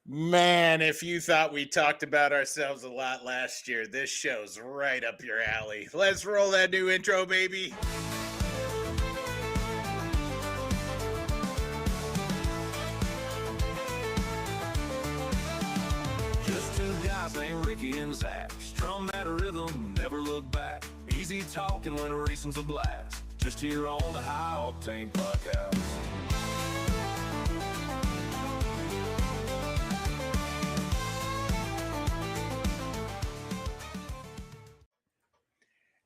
Man, if you thought we talked about ourselves a lot last year, this show's right up your alley. Let's roll that new intro, baby. Just two guys named Ricky and Zach. Strum that rhythm, never look back. Easy talking when racing's a blast. Just here on the High Octane Podcast.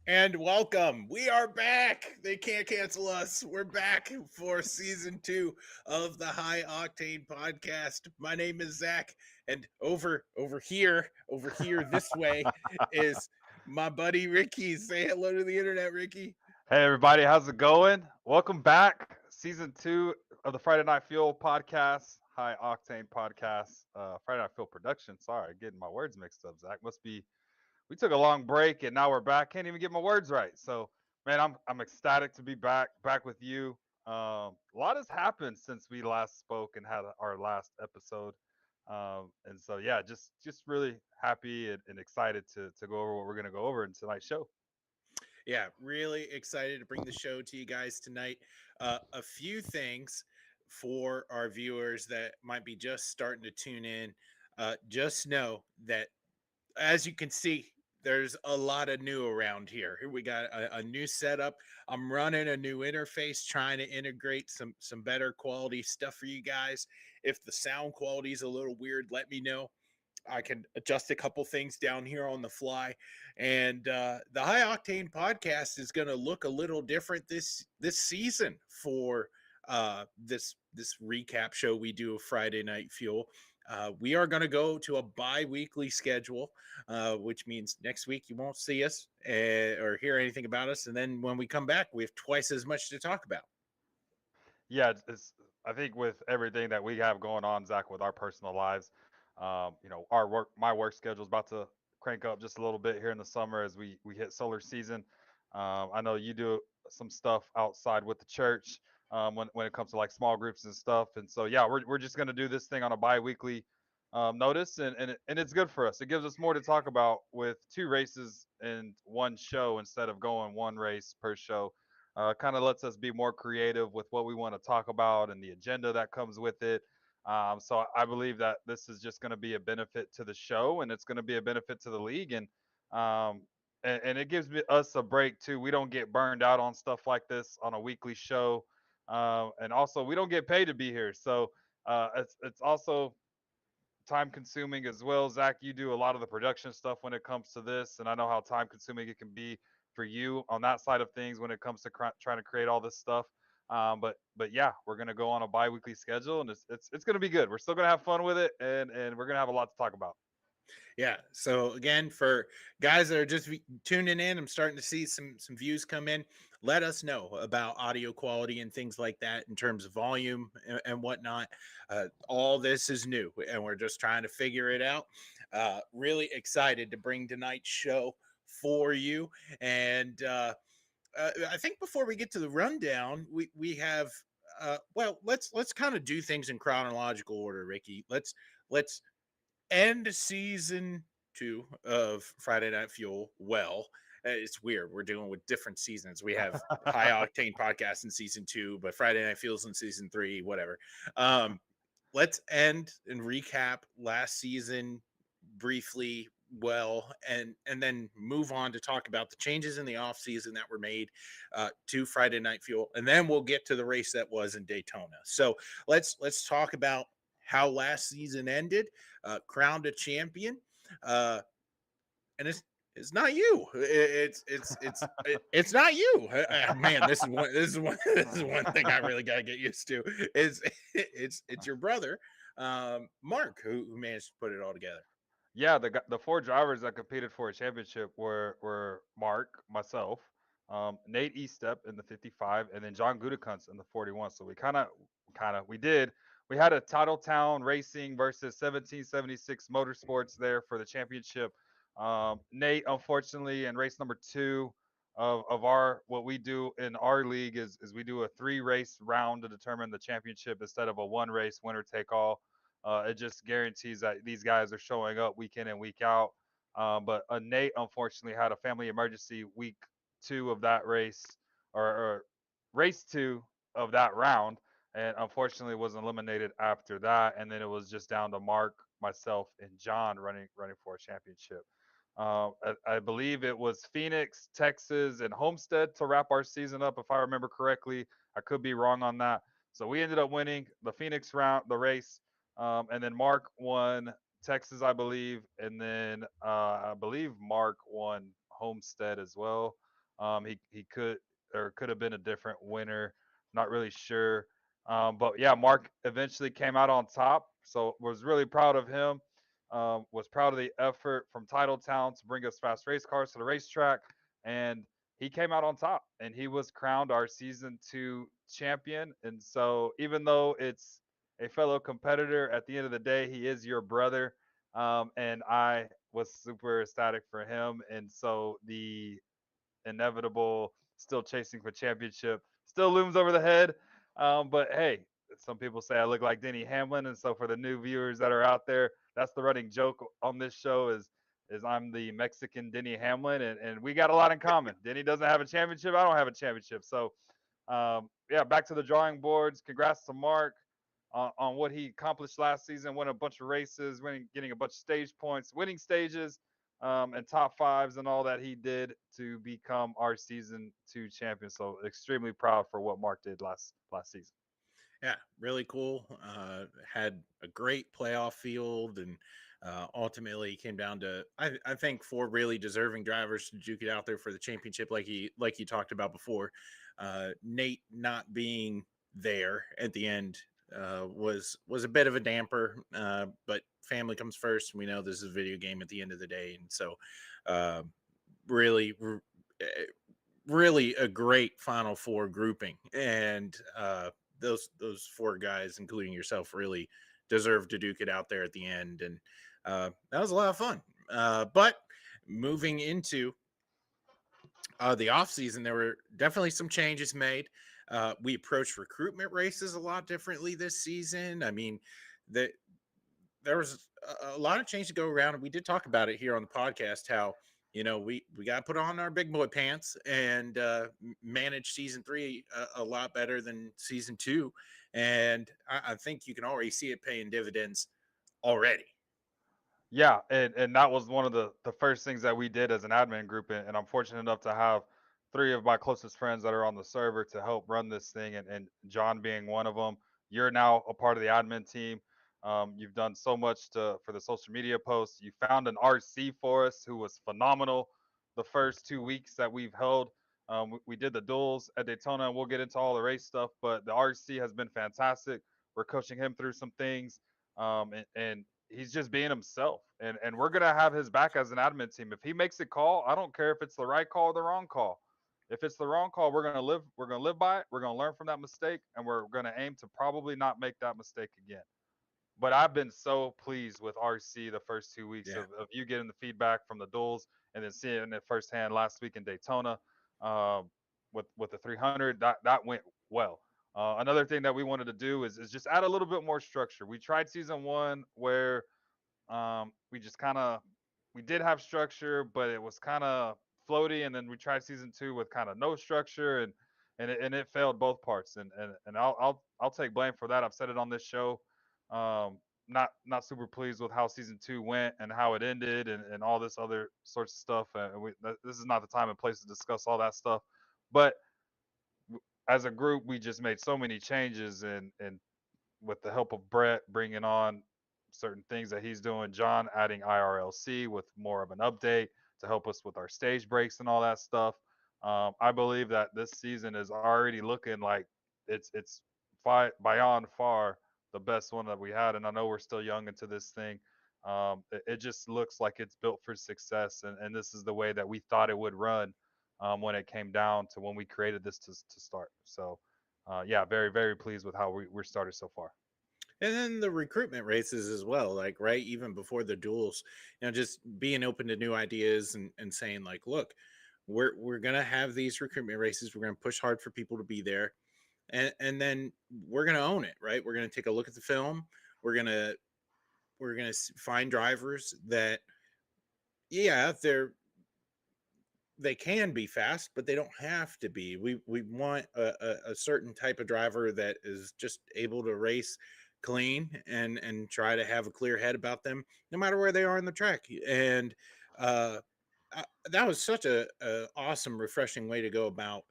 And welcome. We are back. They can't cancel us. We're back for season 2 of the High Octane Podcast. My name is Zach, and over here this way is my buddy Ricky. Say hello to the internet, Ricky. Hey everybody, how's it going? Welcome back, season 2 of the Friday Night Fuel podcast, High Octane Podcast, Friday Night Fuel production. Sorry, getting my words mixed up. Zach, must be we took a long break and now we're back. Can't even get my words right. So, man, I'm ecstatic to be back with you. A lot has happened since we last spoke and had our last episode. And so yeah, just really happy and excited to go over what we're gonna go over in tonight's show. Yeah, really excited to bring the show to you guys tonight. A few things for our viewers that might be just starting to tune in. Just know that, as you can see, there's a lot of new around here. Here we got a new setup. I'm running a new interface, trying to integrate some better quality stuff for you guys. If the sound quality is a little weird, let me know. I can adjust a couple things down here on the fly, and the High Octane Podcast is going to look a little different this season for this recap show we do of Friday Night Fuel. We are going to go to a bi-weekly schedule, which means next week you won't see us or hear anything about us, and then when we come back, we have twice as much to talk about. Yeah, I think with everything that we have going on, Zach, with our personal lives, my work schedule is about to crank up just a little bit here in the summer as we hit solar season. I know you do some stuff outside with the church when it comes to like small groups and stuff, and so yeah, we're just gonna do this thing on a bi-weekly notice, and it's good for us. It gives us more to talk about with two races in one show instead of going one race per show. Kind of lets us be more creative with what we want to talk about and the agenda that comes with it. So I believe that this is just going to be a benefit to the show, and it's going to be a benefit to the league, um, and it gives us a break too. We don't get burned out on stuff like this on a weekly show, and also we don't get paid to be here, so it's also time consuming as well. Zach, you do a lot of the production stuff when it comes to this, and I know how time consuming it can be for you on that side of things when it comes to trying to create all this stuff. But yeah, we're gonna go on a bi-weekly schedule, and it's gonna be good. We're still gonna have fun with it, and we're gonna have a lot to talk about. Yeah. So again, for guys that are just tuning in, I'm starting to see some views come in. Let us know about audio quality and things like that in terms of volume and whatnot. All this is new, and we're just trying to figure it out. Really excited to bring tonight's show for you. And I think before we get to the rundown, we have well, let's kind of do things in chronological order, Ricky. Let's end season 2 of Friday Night Fuel well. It's weird. We're dealing with different seasons. We have High Octane Podcast in season 2, but Friday Night Fuel's in season 3, whatever. Let's end and recap last season briefly well, and then move on to talk about the changes in the off season that were made to Friday Night Fuel, and then we'll get to the race that was in Daytona. So let's talk about how last season ended. Crowned a champion, and it's not you. It's not you. Man, this is one thing I really got to get used to. It's your brother, Mark, who managed to put it all together. Yeah, the four drivers that competed for a championship were Mark, myself, Nate Estep in the 55, and then John Gutekunst in the 41. So we had a Titletown Racing versus 1776 Motorsports there for the championship. Nate, unfortunately, in race number 2 of our what we do in our league is we do a 3 race round to determine the championship instead of a 1 race winner take all. It just guarantees that these guys are showing up week in and week out. But Nate unfortunately had a family emergency week 2 of that race, or race 2 of that round, and unfortunately was eliminated after that. And then it was just down to Mark, myself, and John running for a championship. I believe it was Phoenix, Texas, and Homestead to wrap our season up, if I remember correctly. I could be wrong on that. So we ended up winning the Phoenix round, the race, and then Mark won Texas, I believe, and then I believe Mark won Homestead as well. He could have been a different winner. Not really sure. But yeah, Mark eventually came out on top, so was really proud of him. Was proud of the effort from Titletown to bring us fast race cars to the racetrack, and he came out on top, and he was crowned our season 2 champion. And so, even though it's a fellow competitor, at the end of the day, he is your brother, and I was super ecstatic for him. And so, the inevitable still chasing for championship still looms over the head. But hey, some people say I look like Denny Hamlin, and so for the new viewers that are out there, that's the running joke on this show is I'm the Mexican Denny Hamlin, and we got a lot in common. Denny doesn't have a championship, I don't have a championship. So yeah, back to the drawing boards. Congrats to Mark on what he accomplished last season. Won a bunch of races, getting a bunch of stage points, winning stages, and top fives and all that he did to become our season 2 champion. So extremely proud for what Mark did last season. Yeah, really cool. Had a great playoff field, and ultimately came down to I think 4 really deserving drivers to duke it out there for the championship, like you talked about before. Nate not being there at the end was a bit of a damper, but family comes first. We know this is a video game at the end of the day, and so uh, really. Eh, Really a great Final Four grouping, and those 4 guys, including yourself, really deserve to duke it out there at the end, and that was a lot of fun. But moving into the off season, there were definitely some changes made. We approached recruitment races a lot differently this season. I mean, the, there was a lot of change to go around, and we did talk about it here on the podcast. How we got to put on our big boy pants and manage season 3 a lot better than season 2, and I think you can already see it paying dividends already. Yeah, and that was one of the first things that we did as an admin group, and I'm fortunate enough to have 3 of my closest friends that are on the server to help run this thing, and John being one of them. You're now a part of the admin team. You've done so much for the social media posts. You found an RC for us who was phenomenal the first 2 weeks that we've held. We did the duels at Daytona, and we'll get into all the race stuff, but the RC has been fantastic. We're coaching him through some things, and he's just being himself, and we're gonna have his back as an admin team. If he makes a call, I don't care if it's the right call or the wrong call. If it's the wrong call, we're gonna live by it. We're gonna learn from that mistake, and we're gonna aim to probably not make that mistake again. But I've been so pleased with RC the first 2 weeks Yeah. of you getting the feedback from the duels, and then seeing it firsthand last week in Daytona, with the 300. That went well. Another thing that we wanted to do is just add a little bit more structure. We tried season 1 where we just kind of we did have structure, but it was kind of floaty. And then we tried season 2 with kind of no structure, and it failed both parts. And I'll take blame for that. I've said it on this show. Not super pleased with how season 2 went and how it ended, and all this other sorts of stuff. This is not the time and place to discuss all that stuff. But as a group, we just made so many changes, and with the help of Brett bringing on certain things that he's doing, John adding IRLC with more of an update to help us with our stage breaks and all that stuff. I believe that this season is already looking like it's beyond far the best one that we had, and I know we're still young into this thing. It just looks like it's built for success, and this is the way that we thought it would run when it came down to when we created this to start. So yeah, very, very pleased with how we're started so far. And then the recruitment races as well, like, right, even before the duels, just being open to new ideas, and saying, like, look, we're gonna have these recruitment races. We're gonna push hard for people to be there, and then we're gonna own it, right? We're gonna take a look at the film. We're gonna we're going to find drivers that, yeah, they can be fast, but they don't have to be. We want a certain type of driver that is just able to race clean and try to have a clear head about them, no matter where they are in the track. And uh, that was such a awesome, refreshing way to go about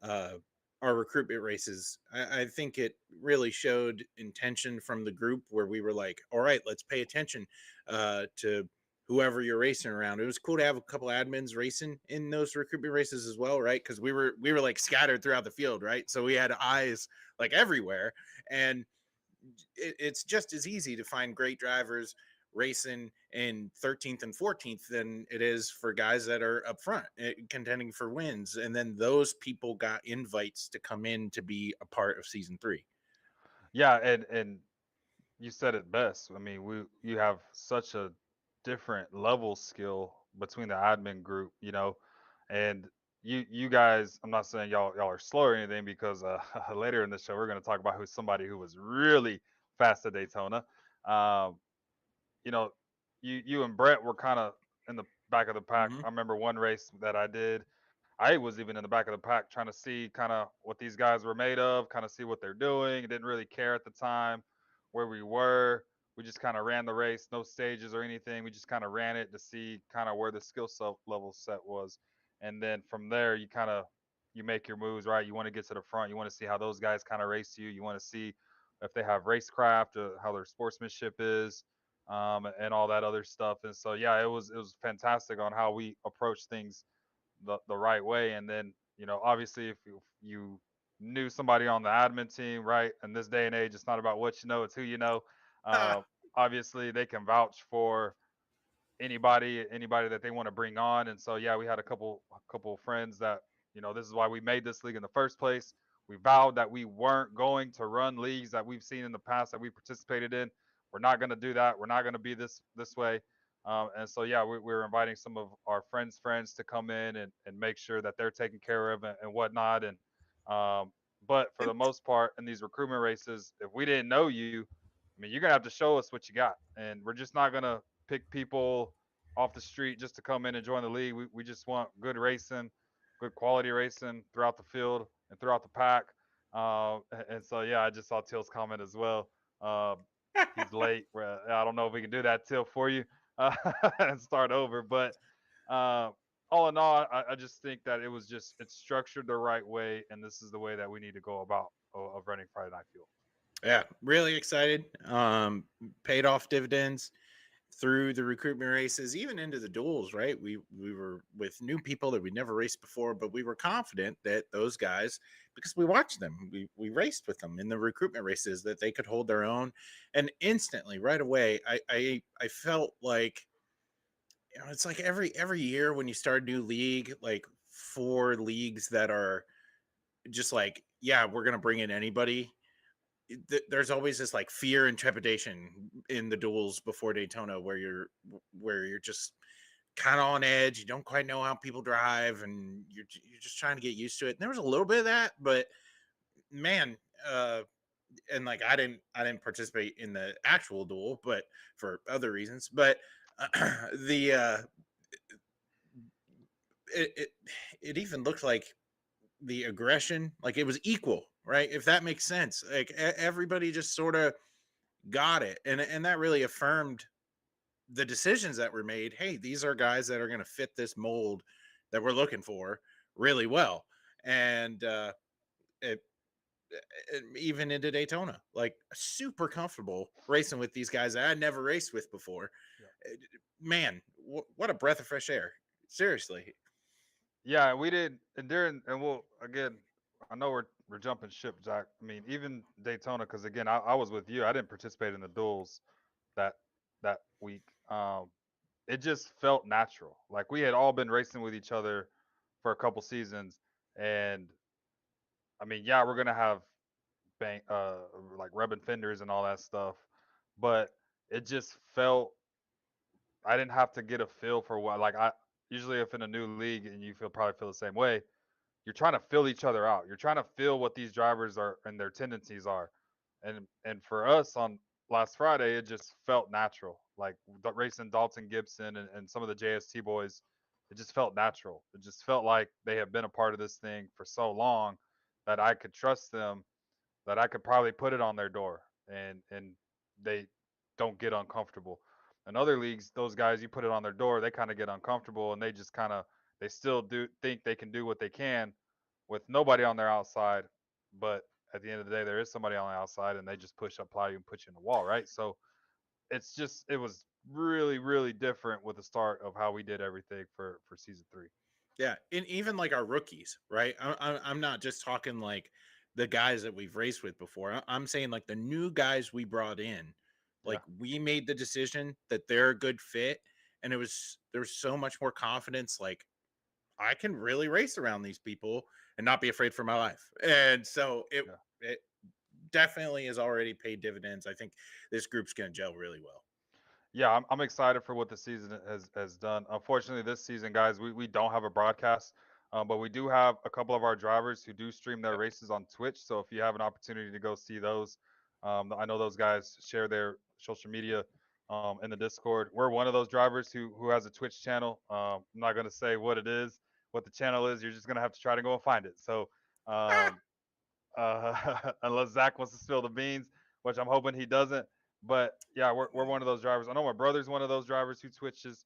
uh, our recruitment races. I think it really showed intention from the group where we were like, all right, let's pay attention to whoever you're racing around. It was cool to have a couple admins racing in those recruitment races as well, right? Because we were like scattered throughout the field, right? So we had eyes like everywhere, and it's just as easy to find great drivers racing in 13th and 14th than it is for guys that are up front contending for wins. And then those people got invites to come in to be a part of season 3. Yeah, and you said it best. I mean, you have such a different level skill between the admin group, and you guys. I'm not saying y'all are slow or anything because later in the show we're going to talk about who's somebody who was really fast at Daytona. Um, you know, you and Brett were kind of in the back of the pack. Mm-hmm. I remember one race that I did. I was even in the back of the pack trying to see kind of what these guys were made of, kind of see what they're doing. I didn't really care at the time where we were. We just kind of ran the race, no stages or anything. We just kind of ran it to see kind of where the skill level set was. And then from there, you make your moves, right? You want to get to the front. You want to see how those guys kind of race you. You want to see if they have racecraft, how their sportsmanship is, and all that other stuff. And so, yeah, it was fantastic on how we approach things the right way. And then, obviously, if you knew somebody on the admin team, right? In this day and age, it's not about what you know, it's who you know. Uh, Obviously, they can vouch for anybody that they want to bring on. And so, yeah, we had a couple of friends that, this is why we made this league in the first place. We vowed that we weren't going to run leagues that we've seen in the past that we participated in. We're not going to do that. We're not going to be this way. And so, yeah, we're inviting some of our friends to come in and make sure that they're taken care of and whatnot. And but for the most part, in these recruitment races, if we didn't know you, I mean, you're gonna have to show us what you got, and we're just not gonna pick people off the street just to come in and join the league. We just want good racing, good quality racing throughout the field and throughout the pack. And so, yeah, I just saw Till's comment as well. Uh, he's late. I don't know if we can do that, Till, for you uh, and start over. But uh, all in all, I just think that it's structured the right way, and this is the way that we need to go about of running Friday Night Fuel. Yeah, really excited. Paid off dividends through the recruitment races, even into the duels, right? We were with new people that we never raced before, but we were confident that those guys, because we watched them, we raced with them in the recruitment races, that they could hold their own. And instantly, right away, I felt like, it's like every year when you start a new league, like 4 leagues that are just like, yeah, we're gonna bring in anybody. There's always this like fear and trepidation in the duels before Daytona where you're just kind of on edge. You don't quite know how people drive, and you're just trying to get used to it. And there was a little bit of that, but man, and like I didn't participate in the actual duel, but for other reasons. But the it, it it even looked like the aggression, like it was equal, right? If that makes sense, like everybody just sort of got it, and that really affirmed the decisions that were made. Hey, these are guys that are going to fit this mold that we're looking for really well. And it, even into Daytona, like super comfortable racing with these guys that I never raced with before. Man, what a breath of fresh air. Seriously. Yeah, we did, and we'll again. I know we're jumping ship, Zach. I mean, even Daytona, because again, I was with you. I didn't participate in the duels that that week. It just felt natural. Like we had all been racing with each other for a couple seasons, and I mean, yeah, we're gonna have bank, like rubbing fenders and all that stuff, but it just felt I didn't have to get a feel for what like I usually if in a new league and you probably feel the same way, you're trying to fill each other out. You're trying to feel what these drivers are and their tendencies are. And for us last Friday, it just felt natural. Like racing Dalton Gibson and some of the JST boys, it just felt natural. It just felt like they had been a part of this thing for so long that I could trust them, that I could probably put it on their door, and they don't get uncomfortable. In other leagues, those guys, you put it on their door, they kind of get uncomfortable, and they just kind of, they still do think they can do what they can with nobody on their outside, but at the end of the day, there is somebody on the outside, and they just push up, plow you, and put you in the wall, right? So it was really, really different with the start of how we did everything for season 3. Yeah, and even like our rookies, right? I'm not just talking like the guys that we've raced with before. I'm saying like the new guys we brought in. Yeah. Like we made the decision that they're a good fit, and there's so much more confidence. Like I can really race around these people and not be afraid for my life. And so Yeah. it definitely has already paid dividends. I think this group's going to gel really well. Yeah, I'm excited for what the season has done. Unfortunately, this season, guys, we don't have a broadcast, but we do have a couple of our drivers who do stream their Yep. races on Twitch. So if you have an opportunity to go see those, I know those guys share their social media in the Discord. We're one of those drivers who has a Twitch channel. I'm not going to say what it is, what the channel is. You're just going to have to try to go and find it. So um, unless Zach wants to spill the beans, which I'm hoping he doesn't. But yeah, we're one of those drivers. I know my brother's one of those drivers who twitches.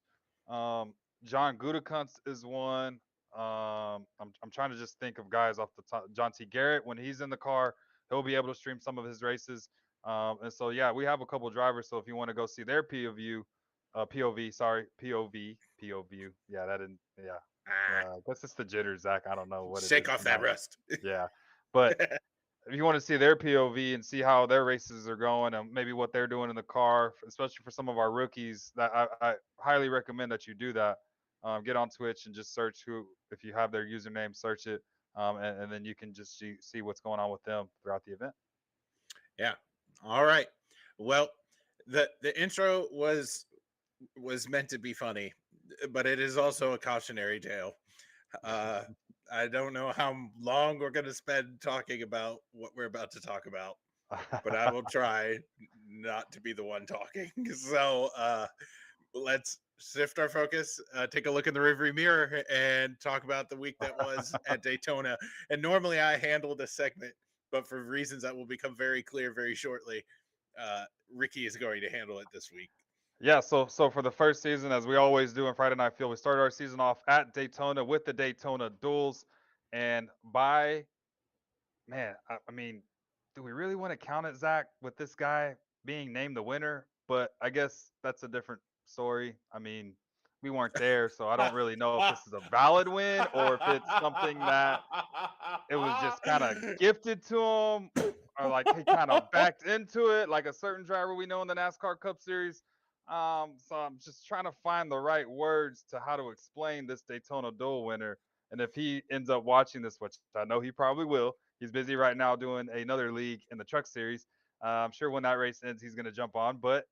Um, John Gutekunst is one. I'm trying to just think of guys off the top. John T. Garrett, when he's in the car, he'll be able to stream some of his races. And so yeah, we have a couple drivers. So if you want to go see their POV, sorry, POV. Yeah, that didn't. Yeah, I guess it's the jitters, Zach. I don't know what it Shake is off that tonight. rust. Yeah, but if you want to see their POV and see how their races are going and maybe what they're doing in the car, especially for some of our rookies, that I highly recommend that you do that. Get on Twitch and just search who, if you have their username, search it, and then you can just see what's going on with them throughout the event. Yeah. All right. Well, the intro was meant to be funny, but it is also a cautionary tale. Uh, I don't know how long we're going to spend talking about what we're about to talk about, but I will try not to be the one talking. So let's shift our focus, take a look in the rearview mirror, and talk about the week that was at Daytona. And normally I handle this segment, but for reasons that will become very clear very shortly, Ricky is going to handle it this week. Yeah, so for the first season, as we always do in Friday Night Field, we started our season off at Daytona with the Daytona Duels, and I mean, do we really want to count it, Zach, with this guy being named the winner? But I guess that's a different story. I mean, we weren't there, so I don't really know if this is a valid win or if it's something that it was just kind of gifted to him, or like he kind of backed into it, like a certain driver we know in the NASCAR Cup Series. So I'm just trying to find the right words to how to explain this Daytona Duel winner. And if he ends up watching this, which I know he probably will, he's busy right now doing another league in the Truck Series. I'm sure when that race ends, he's going to jump on. But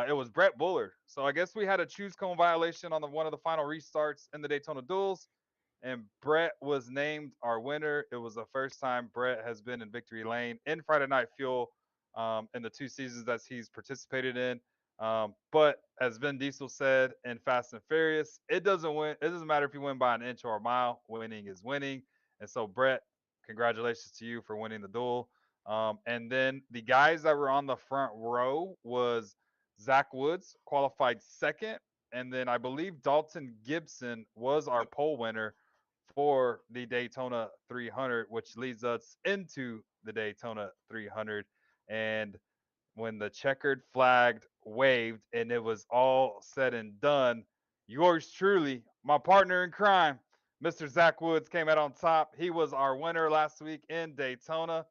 it was Brett Bullard. So I guess we had a choose cone violation on one of the final restarts in the Daytona Duels, and Brett was named our winner. It was the first time Brett has been in victory lane in Friday Night Fuel in the 2 seasons that he's participated in. But as Vin Diesel said in Fast and Furious, it doesn't matter if you win by an inch or a mile. Winning is winning. And so, Brett, congratulations to you for winning the duel. And then the guys that were on the front row was Zach Woods, qualified second. And then I believe Dalton Gibson was our pole winner for the Daytona 300, which leads us into the Daytona 300. And when the checkered flag waved and it was all said and done, yours truly, my partner in crime, Mr. Zach Woods, came out on top. He was our winner last week in Daytona.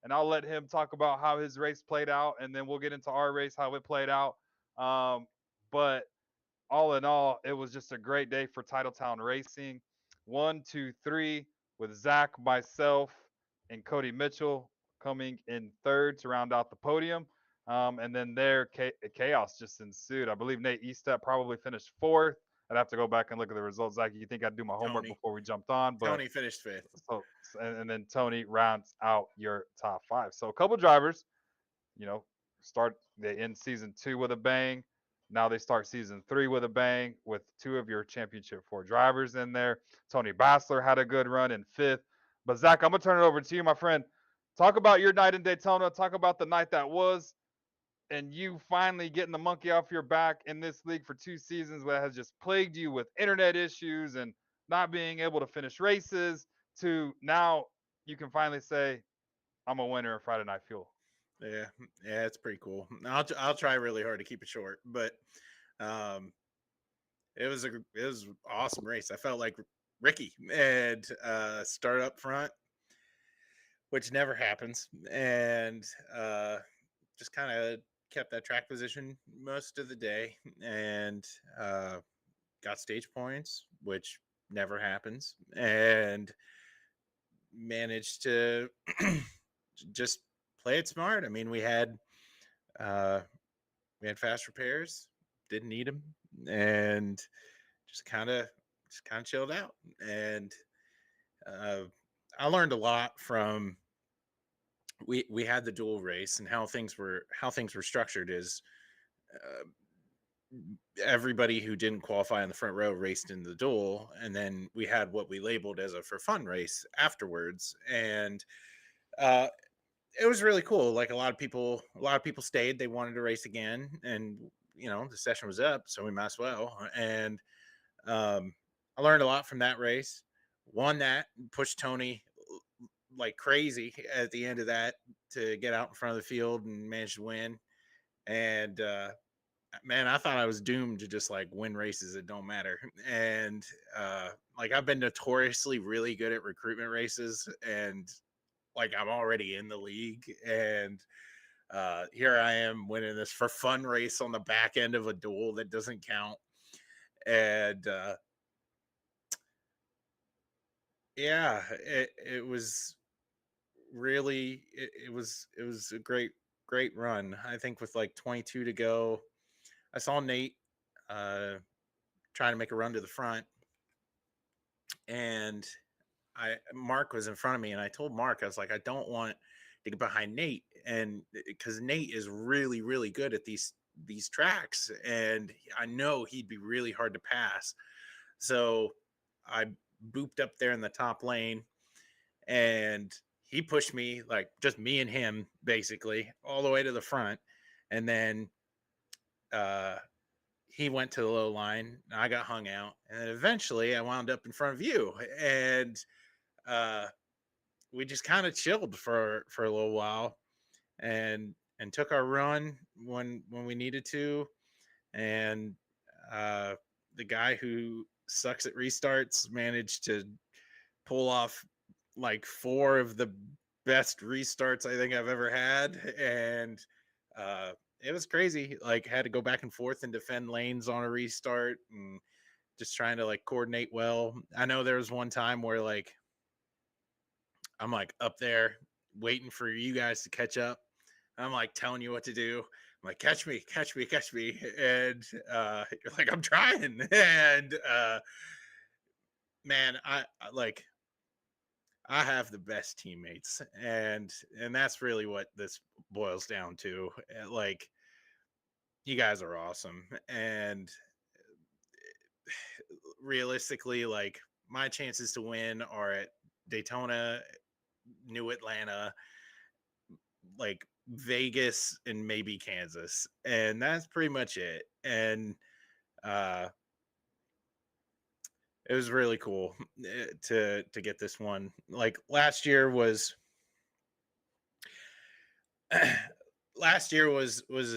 And I'll let him talk about how his race played out, and then we'll get into our race, how it played out. But all in all, it was just a great day for Titletown Racing. 1, 2, 3, with Zach, myself, and Cody Mitchell coming in third to round out the podium. And then chaos just ensued. I believe Nate Eastep probably finished fourth. I'd have to go back and look at the results. Zach, you think I'd do my homework before we jumped on? But Tony finished fifth. And then Tony rounds out your top 5. So a couple drivers, you know, they end season 2 with a bang. Now they start season 3 with a bang with 2 of your championship 4 drivers in there. Tony Bassler had a good run in 5th. But Zach, I'm gonna turn it over to you, my friend. Talk about your night in Daytona. Talk about the night that was, and you finally getting the monkey off your back in this league for 2 seasons that has just plagued you with internet issues and not being able to finish races, to now you can finally say, I'm a winner of Friday Night Fuel. Yeah, yeah, it's pretty cool. I'll try really hard to keep it short, but um, it was an awesome race. I felt like Ricky and start up front, which never happens, and just kind of kept that track position most of the day, and got stage points, which never happens, and managed to just play it smart. I mean, we had fast repairs, didn't need them, and just kind of chilled out. And I learned a lot from we had the dual race, and how things were structured is everybody who didn't qualify in the front row raced in the duel, and then we had what we labeled as a for fun race afterwards. And it was really cool. Like a lot of people stayed. They wanted to race again, and the session was up, so we might as well. And I learned a lot from that race. Won that, pushed Tony like crazy at the end of that to get out in front of the field and manage to win. And man, I thought I was doomed to just like win races that don't matter. And like I've been notoriously really good at recruitment races, and like I'm already in the league, and here I am winning this for fun race on the back end of a duel that doesn't count. And yeah, it was really it was a great run. I think with like 22 to go, I saw Nate trying to make a run to the front, and Mark was in front of me, and I told Mark, I was like, I don't want to get behind Nate, and because Nate is really really good at these tracks, and I know he'd be really hard to pass. So I booped up there in the top lane, and he pushed me, like just me and him basically, all the way to the front. And then he went to the low line, and I got hung out, and then eventually I wound up in front of you. And we just kind of chilled for a little while, and took our run when we needed to. And the guy who sucks at restarts managed to pull off like 4 of the best restarts I think I've ever had. And it was crazy. Like had to go back and forth and defend lanes on a restart, and just trying to like coordinate well. I know there was one time where like I'm like up there waiting for you guys to catch up. I'm like telling you what to do. I'm like, catch me. And you're like, I'm trying. And man, I like I have the best teammates, and that's really what this boils down to. Like, you guys are awesome, and realistically, like my chances to win are at Daytona, New Atlanta, like Vegas, and maybe Kansas, and that's pretty much it. And it was really cool to get this one. Like last year was a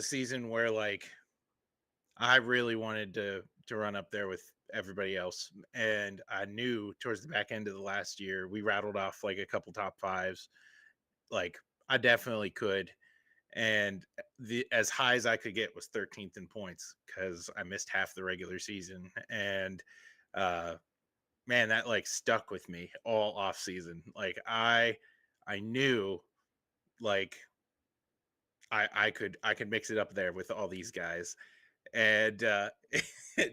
season where like I really wanted to run up there with everybody else, and I knew towards the back end of the last year we rattled off like a couple top 5s. Like I definitely could, and as high as I could get was 13th in points because I missed half the regular season. And man, that like stuck with me all off season. Like I knew like I could mix it up there with all these guys. And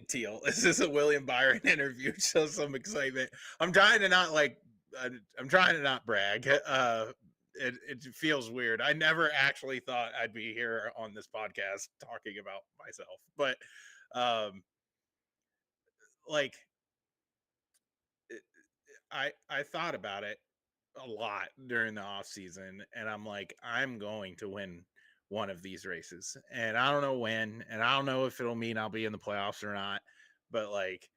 Teal, this is a William Byron interview. Show some excitement. I'm trying to not brag. it feels weird. I never actually thought I'd be here on this podcast talking about myself, but um, like I thought about it a lot during the off season, and I'm like, I'm going to win one of these races, and I don't know when, and I don't know if it'll mean I'll be in the playoffs or not, but like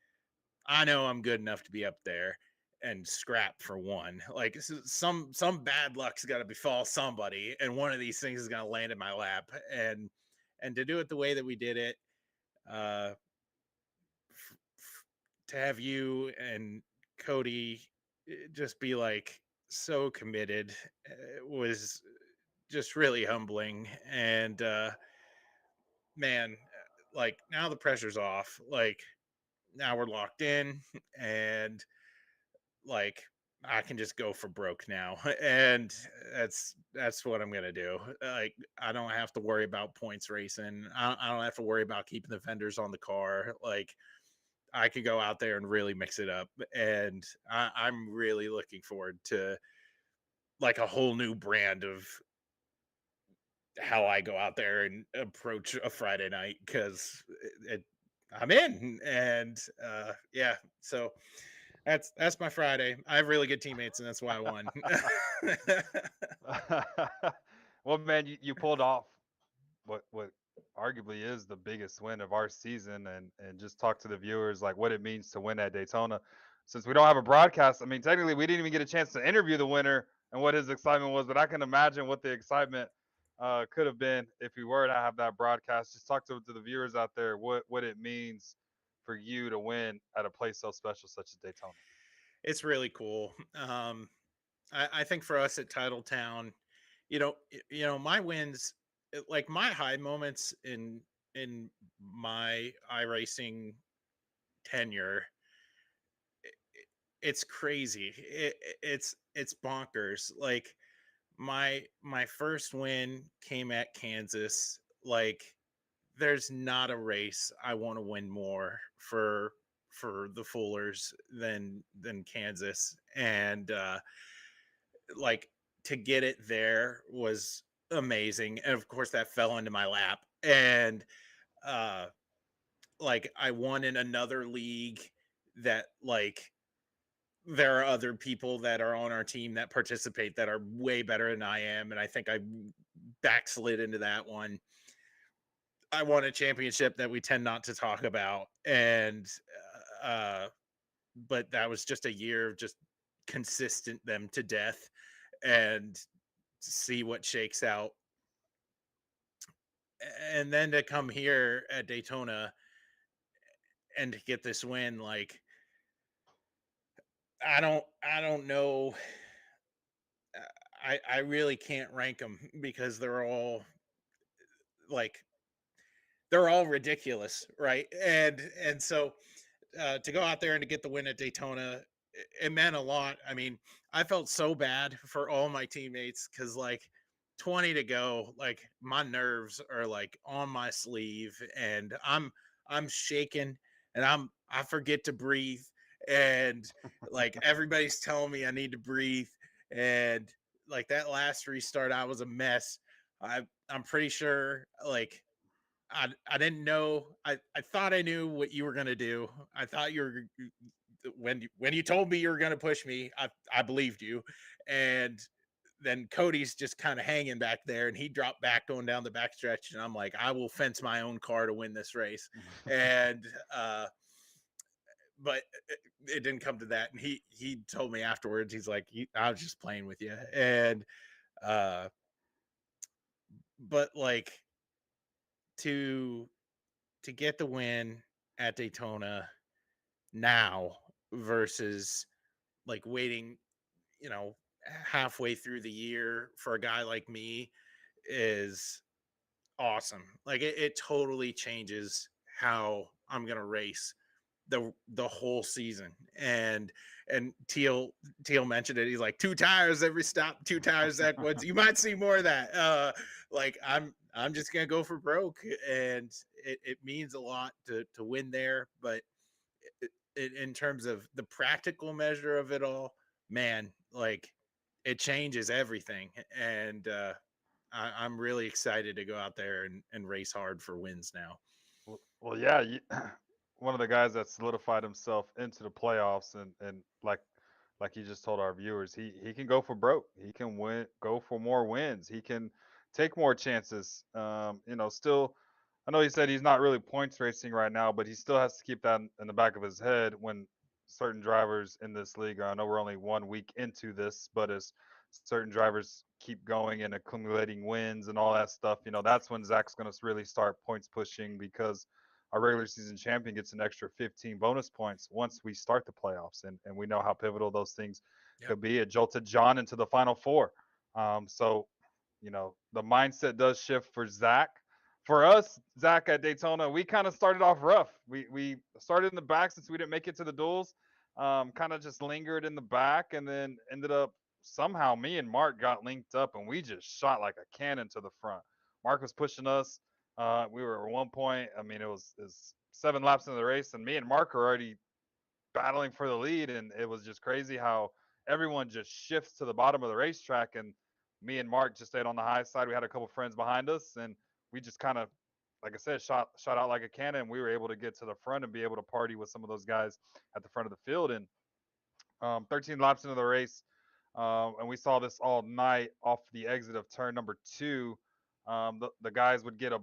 I know I'm good enough to be up there and scrap for one. Like some bad luck's got to befall somebody, and one of these things is going to land in my lap, and to do it the way that we did it, uh, to have you and Cody just be like so committed was just really humbling. And man, like now the pressure's off. Like now we're locked in, and like I can just go for broke now, and that's what I'm gonna do. Like I don't have to worry about points racing. I don't have to worry about keeping the vendors on the car. Like I could go out there and really mix it up, and I'm really looking forward to like a whole new brand of how I go out there and approach a Friday night because I'm in, and yeah, so that's my Friday. I have really good teammates, and that's why I won. Well, man, you pulled off what arguably is the biggest win of our season, and just talk to the viewers like what it means to win at Daytona. Since we don't have a broadcast, I mean, technically we didn't even get a chance to interview the winner and what his excitement was, but I can imagine what the excitement could have been if we were to have that broadcast. Just talk to the viewers out there what it means for you to win at a place so special such as Daytona. It's really cool. I think for us at Titletown, my wins, like my high moments in my iRacing tenure, it's crazy. It's bonkers. Like my first win came at Kansas. Like there's not a race I want to win more for the Fullers than Kansas, and like to get it there was amazing, and of course that fell into my lap, and uh like I won in another league that like there are other people that are on our team that participate that are way better than I am, and I think I backslid into that one. I won a championship that we tend not to talk about, and uh but that was just a year of just consistent them to death, and see what shakes out. And then to come here at Daytona and to get this win, like I don't know. I really can't rank them because like they're all ridiculous, right? And so to go out there and to get the win at Daytona, it meant a lot. I mean, I felt so bad for all my teammates because like 20 to go, like my nerves are like on my sleeve, and I'm shaking, and I forget to breathe, and like everybody's telling me I need to breathe, and like that last restart I was a mess. I'm pretty sure like I didn't know. I thought I knew what you were gonna do. I thought you were when you told me you were gonna push me. I believed you, and then Cody's just kind of hanging back there, and he dropped back going down the backstretch, and I'm like, I will fence my own car to win this race, and but it didn't come to that, and he told me afterwards, he's like, I was just playing with you, and uh, but like to to get the win at Daytona now versus like waiting, you know, halfway through the year for a guy like me is awesome. Like it totally changes how I'm gonna race the whole season. And Teal mentioned it. He's like 2 tires every stop, 2 tires Zach Woods. You might see more of that. Like I'm just gonna go for broke, and it means a lot to win there. But in terms of the practical measure of it all, man, like it changes everything. And I'm really excited to go out there and race hard for wins now. Well, yeah, one of the guys that solidified himself into the playoffs, and like he just told our viewers, he can go for broke. He can go for more wins. He can take more chances. Still, I know he said he's not really points racing right now, but he still has to keep that in the back of his head when certain drivers in this league. I know we're only 1 week into this, but as certain drivers keep going and accumulating wins and all that stuff, that's when Zach's going to really start points pushing, because our regular season champion gets an extra 15 bonus points once we start the playoffs. And we know how pivotal those things Yep. could be. It jolted John into the final four. So the mindset does shift for Zach. For us, Zach, at Daytona, we kind of started off rough. We started in the back since we didn't make it to the duels. Kind of just lingered in the back, and then ended up somehow me and Mark got linked up, and we just shot like a cannon to the front. Mark was pushing us. We were at one point. I mean, it was 7 laps into the race, and me and Mark are already battling for the lead, and it was just crazy how everyone just shifts to the bottom of the racetrack, and me and Mark just stayed on the high side. We had a couple friends behind us, and we just kind of, like I said, shot out like a cannon. And we were able to get to the front and be able to party with some of those guys at the front of the field. And 13 laps into the race, and we saw this all night off the exit of turn number 2. The guys would get a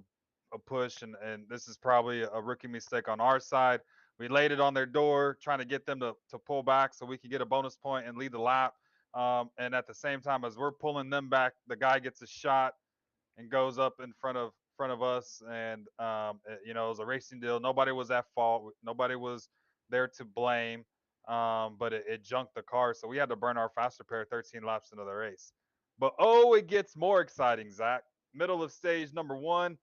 push, and this is probably a rookie mistake on our side. We laid it on their door, trying to get them to pull back so we could get a bonus point and lead the lap. And at the same time as we're pulling them back, the guy gets a shot and goes up in front of us. And it was a racing deal. Nobody was at fault. Nobody was there to blame. But it junked the car, so we had to burn our faster pair 13 laps into the race. But it gets more exciting, Zach. Middle of stage number 1,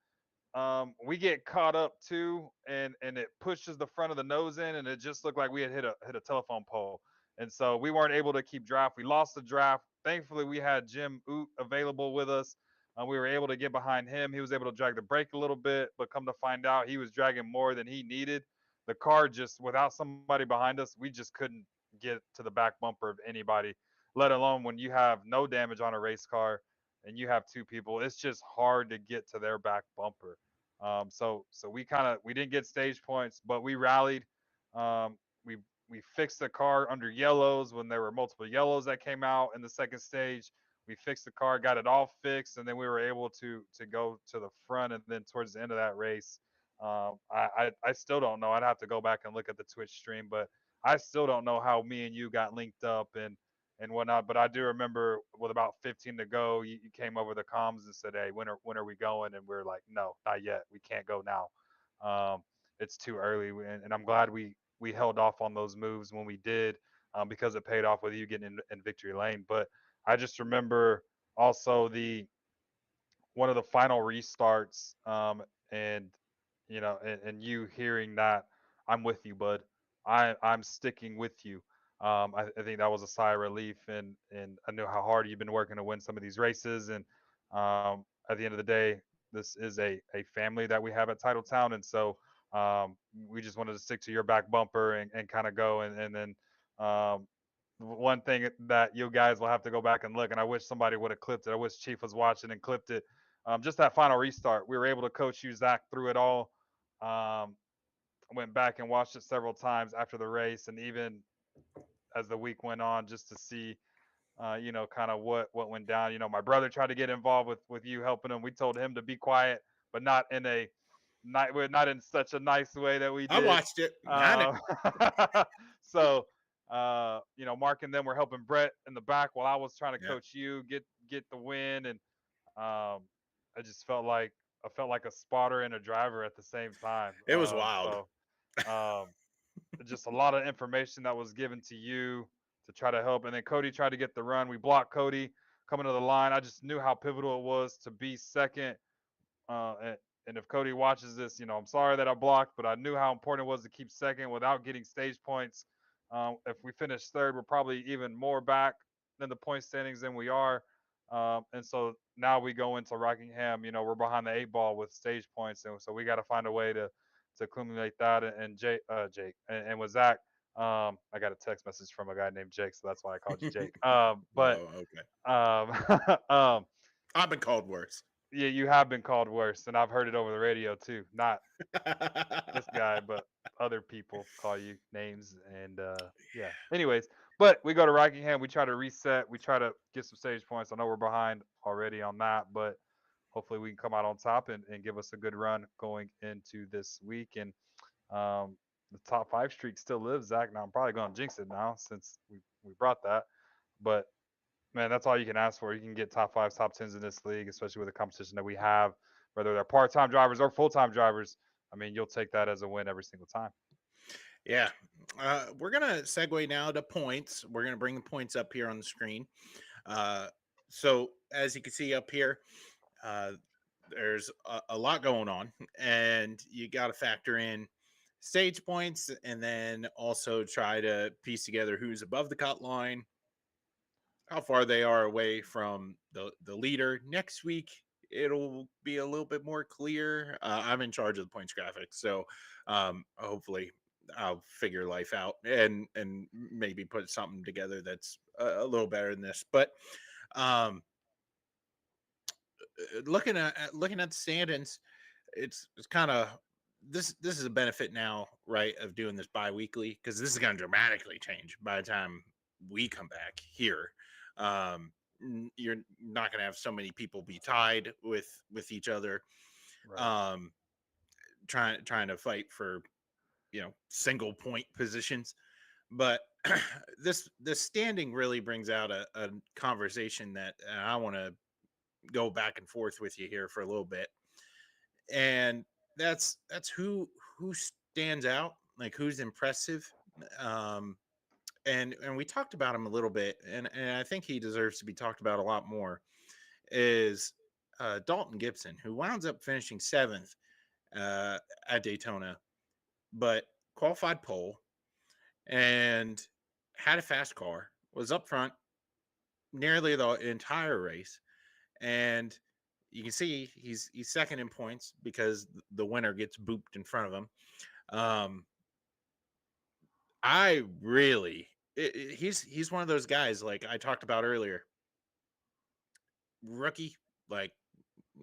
we get caught up too, and it pushes the front of the nose in, and it just looked like we had hit a telephone pole. And so we weren't able to keep draft. We lost the draft. Thankfully, we had Jim Oot available with us. We were able to get behind him. He was able to drag the brake a little bit, but come to find out, he was dragging more than he needed. The car just, without somebody behind us, we just couldn't get to the back bumper of anybody, let alone when you have no damage on a race car and you have 2 people. It's just hard to get to their back bumper. So we didn't get stage points, but we rallied. Um, we we fixed the car under yellows when there were multiple yellows that came out in the second stage. We fixed the car, got it all fixed, and then we were able to go to the front. And then towards the end of that race, I still don't know. I'd have to go back and look at the Twitch stream, but I still don't know how me and you got linked up and whatnot. But I do remember with about 15 to go, you came over the comms and said, "Hey, when are we going?" And we're like, "No, not yet. We can't go now. Um, it's too early." And I'm glad we held off on those moves when we did, because it paid off with you getting in victory lane. But I just remember also the one of the final restarts, and and you hearing that, "I'm with you, bud. I'm sticking with you." I think that was a sigh of relief, and I knew how hard you've been working to win some of these races. And at the end of the day, this is a family that we have at Titletown, and so we just wanted to stick to your back bumper and kind of go. And then um, one thing that you guys will have to go back and look, and I wish somebody would have clipped it. I wish Chief was watching and clipped it. Just that final restart, we were able to coach you, Zach, through it all. Um, went back and watched it several times after the race, and even as the week went on, just to see, kind of what went down. My brother tried to get involved with you helping him. We told him to be quiet, but not in such a nice way that we I did. watched it. I know. Um, so, Mark and them were helping Brett in the back while I was trying to Yeah, coach you get the win. And I just felt like a spotter and a driver at the same time. it was wild. Um, just a lot of information that was given to you to try to help. And then Cody tried to get the run. We blocked Cody coming to the line. I just knew how pivotal it was to be second. And if Cody watches this, I'm sorry that I blocked, but I knew how important it was to keep second without getting stage points. If we finish third, we're probably even more back than the point standings than we are. And so now we go into Rockingham, we're behind the 8 ball with stage points. And so we got to find a way to accumulate that. And Jake, and with Zach, I got a text message from a guy named Jake, so that's why I called you Jake. But Oh, okay. um, um, I've been called worse. yeah, you have been called worse, and I've heard it over the radio too. Not this guy, but other people call you names, and yeah. Anyways, but we go to Rockingham. We try to reset. We try to get some stage points. I know we're behind already on that, but hopefully we can come out on top and give us a good run going into this week. And the top five streak still lives, Zach. Now I'm probably going to jinx it now since we brought that, but man, that's all you can ask for. You can get top fives, top tens in this league, especially with the competition that we have, whether they're part-time drivers or full-time drivers. I mean, you'll take that as a win every single time. Yeah. We're going to segue now to points. We're going to bring the points up here on the screen. Uh, so, as you can see up here, uh, there's a lot going on, and you got to factor in stage points and then also try to piece together who's above the cut line, how far they are away from the leader. Next week, it'll be a little bit more clear. I'm in charge of the points graphics, so hopefully I'll figure life out and maybe put something together that's a little better than this. But um, looking at the standings, it's kind of this is a benefit now, right, of doing this bi-weekly, because this is going to dramatically change by the time we come back here. You're not going to have so many people be tied with each other, Right. um, trying to fight for single point positions. But this standing really brings out a conversation that I want to go back and forth with you here for a little bit, and that's who stands out, like who's impressive. um and we talked about him a little bit, and I think he deserves to be talked about a lot more, is Dalton Gibson, who winds up finishing seventh uh at Daytona, but qualified pole and had a fast car, was up front nearly the entire race, and you can see he's second in points because the winner gets booped in front of him. Um, I really, he's one of those guys like I talked about earlier. Rookie, like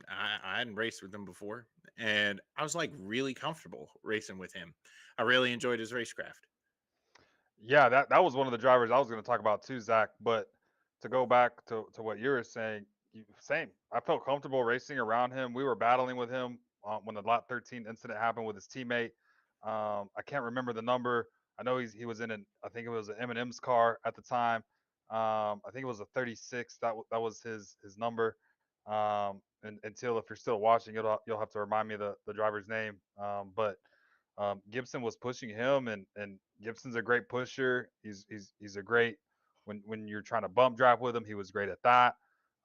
I hadn't raced with him before, and I was like really comfortable racing with him. I really enjoyed his racecraft. Yeah, that was one of the drivers I was going to talk about too, Zach. But to go back to what you were saying, same. I felt comfortable racing around him. We were battling with him when the Lot 13 incident happened with his teammate. I can't remember the number. I know he was in I think it was an M&M's car at the time. I think it was a 36. That was his number. And until if you're still watching, you'll have to remind me the driver's name. But Gibson was pushing him, and Gibson's a great pusher. He's a great when you're trying to bump drive with him. He was great at that,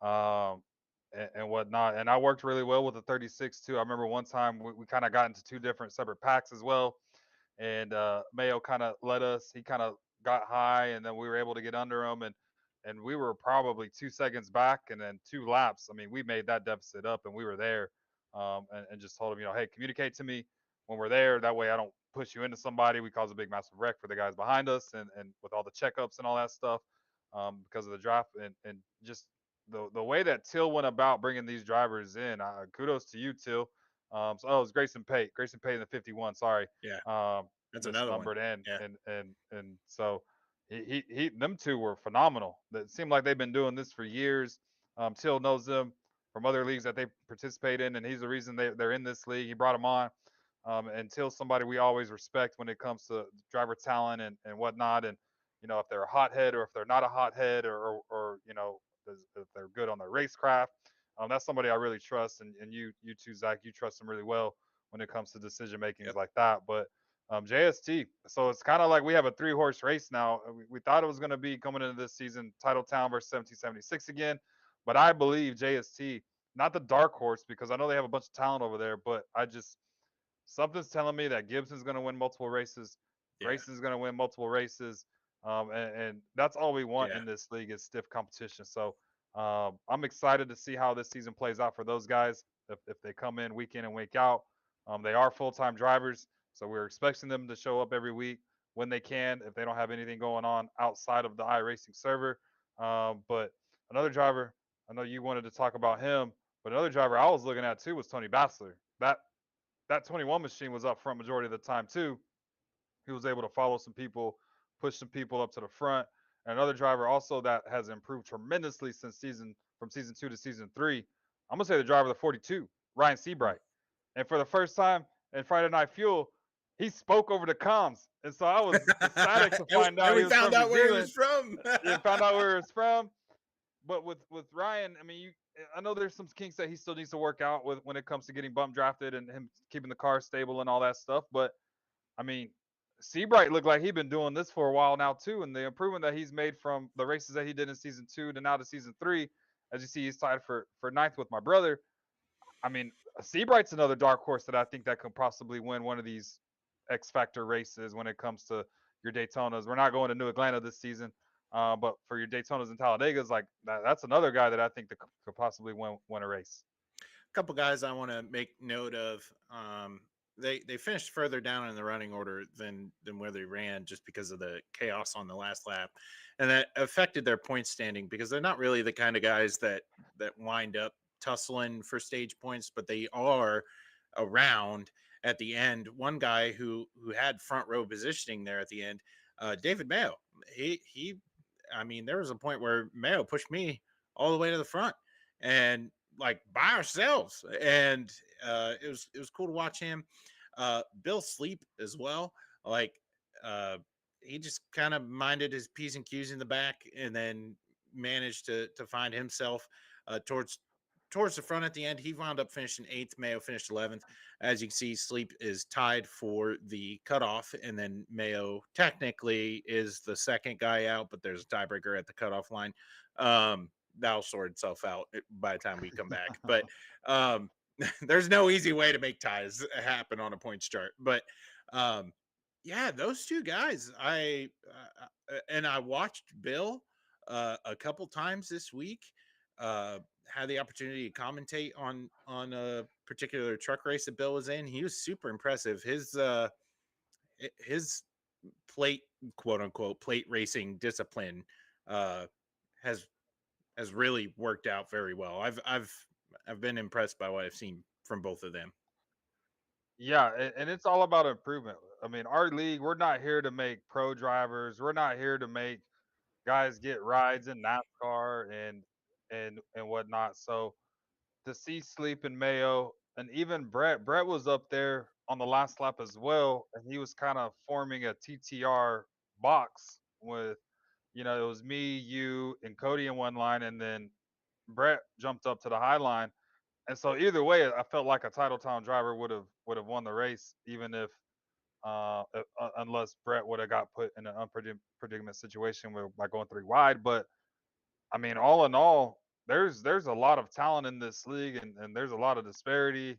and whatnot. And I worked really well with the 36 too. I remember one time we kind of got into two different separate packs as well, and Mayo kind of led us. He kind of got high, and then we were able to get under him, and we were probably 2 seconds back, and then 2 laps. I mean, we made that deficit up, and we were there, and just told him, hey, communicate to me when we're there. That way, I don't push you into somebody. We cause a big, massive wreck for the guys behind us, and with all the checkups and all that stuff, because of the draft, and just the way that Till went about bringing these drivers in. Kudos to you, Till. It was Grayson Pate. Grayson Pate in the 51. Sorry, Yeah, that's another one. misnumbered in, Yeah, and so them two were phenomenal. It seemed like they've been doing this for years. Till knows them from other leagues that they participate in, and he's the reason they're in this league. He brought them on. And Till's somebody we always respect when it comes to driver talent and whatnot. And if they're a hothead or if they're not a hothead, or if they're good on their racecraft, that's somebody I really trust. And you too, Zach, you trust them really well when it comes to decision makings yep, like that. But JST, so it's kind of like we have a 3-horse race now. We thought it was going to be coming into this season, Titletown versus 1776 again, but I believe JST, not the dark horse, because I know they have a bunch of talent over there, but something's telling me that Gibson's going to win multiple races. yeah, Grayson's going to win multiple races. And that's all we want yeah, in this league is stiff competition. So I'm excited to see how this season plays out for those guys. If they come in week and week out, they are full-time drivers. So we're expecting them to show up every week. when they can, if they don't have anything going on outside of the iRacing server. But another driver, I know you wanted to talk about him, but another driver I was looking at too was Tony Bassler. That 21 machine was up front majority of the time too. He was able to follow some people, push some people up to the front. And another driver also that has improved tremendously since from season 2 to season 3. I'm gonna say the driver of the 42, Ryan Seabright. And for the first time in Friday Night Fuel, he spoke over the comms, and so I was ecstatic to find out and he we was found from out New where he Zealand. was from. You found out where he was from. But with Ryan, I mean, I know there's some kinks that he still needs to work out with when it comes to getting bump drafted and him keeping the car stable and all that stuff. But I mean, Seabright looked like he'd been doing this for a while now too, and the improvement that he's made from the races that he did in season 2 to now to season 3, as you see, he's tied for ninth with my brother. I mean, Seabright's another dark horse that I think that could possibly win one of these X Factor races when it comes to your Daytonas. We're not going to New Atlanta this season, but for your Daytonas and Talladegas, like that's another guy that I think that could possibly win a race. A couple guys I want to make note of. They finished further down in the running order than where they ran just because of the chaos on the last lap, and that affected their point standing because they're not really the kind of guys that wind up tussling for stage points, but they are around at the end. One guy who had front row positioning there at the end, David Mayo. He I mean, there was a point where Mayo pushed me all the way to the front and like by ourselves, and it was cool to watch him. Bill Sleep as well, like he just kind of minded his P's and Q's in the back, and then managed to find himself towards the front at the end. He wound up finishing 8th. Mayo finished 11th. As you can see, Sleep is tied for the cutoff, and then Mayo technically is the second guy out, but there's a tiebreaker at the cutoff line. That'll sort itself out by the time we come back. But there's no easy way to make ties happen on a points chart. But yeah, those two guys, I watched Bill a couple times this week. Had the opportunity to commentate on a particular truck race that Bill was in. He was super impressive. His plate, quote unquote, plate racing discipline has really worked out very well. I've been impressed by what I've seen from both of them. Yeah, and it's all about improvement. I mean, our league, we're not here to make pro drivers. We're not here to make guys get rides in NASCAR and whatnot. So to see Sleep and Mayo and even Brett was up there on the last lap as well, and he was kind of forming a TTR box with, it was me, you, and Cody in one line, and then Brett jumped up to the high line. And so either way, I felt like a Titletown driver would have won the race, even if unless Brett would have got put in an unpredictable situation by going 3 wide. But I mean, all in all, there's a lot of talent in this league, and there's a lot of disparity.